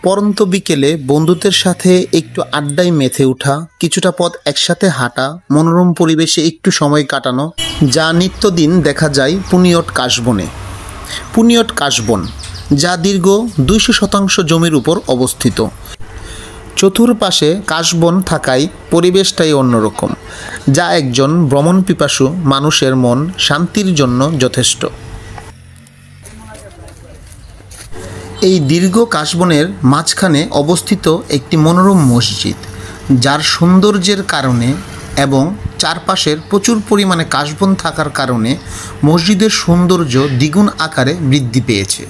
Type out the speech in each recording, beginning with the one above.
পরন্ত বিকেলে বন্ধুদের সাথে একটু আড্ডায় মেতে ওঠা, কিছুটা পথ একসাথে হাঁটা, মনোরম পরিবেশে একটু সময় কাটানো, যা নিত্যদিন দেখা যায় পুনিয়ট কাশবনে। পুনিয়ট কাশবন, যা দীর্ঘ 200 জমির উপর অবস্থিত। চতুর্পাশে কাশবন থাকায় পরিবেশটাই অন্যরকম, যা একজন ভ্রমণ পিপাসু মানুষের মন শান্তির জন্য যথেষ্ট। এই দীর্ঘ কাশবনের মাঝখানে অবস্থিত একটি মনোরম মসজিদ, যার সৌন্দর্যের কারণে এবং চারপাশের প্রচুর পরিমাণে কাশবন থাকার কারণে মসজিদের সৌন্দর্য দ্বিগুণ আকারে বৃদ্ধি পেয়েছে।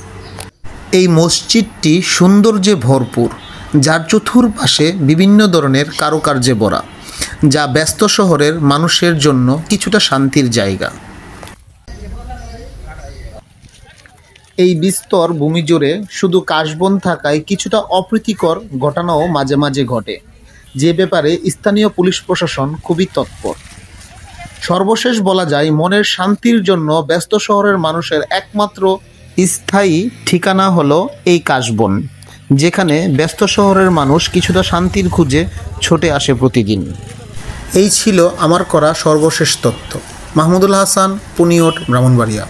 এই মসজিদটি সৌন্দর্যে ভরপুর, যার চতুর্পাশে বিভিন্ন ধরনের কারুকার্যে ভরা, যা ব্যস্ত শহরের মানুষের জন্য কিছুটা শান্তির জায়গা। এই বিস্তর ভূমি জুড়ে শুধু কাশবন থাকায় কিছুটা অপ্রীতিকর ঘটনাও মাঝে মাঝে ঘটে, যে ব্যাপারে স্থানীয় পুলিশ প্রশাসন খুবই তৎপর। সর্বশেষ বলা যায়, মনের শান্তির জন্য ব্যস্ত শহরের মানুষের একমাত্র স্থায়ী ঠিকানা হলো এই কাশবন, যেখানে ব্যস্ত শহরের মানুষ কিছুটা শান্তির খুঁজে ছুটে আসে প্রতিদিন। এই ছিল আমার করা সর্বশেষ তথ্য। মাহমুদুল হাসান, পুনিয়ট, ব্রাহ্মণবাড়িয়া।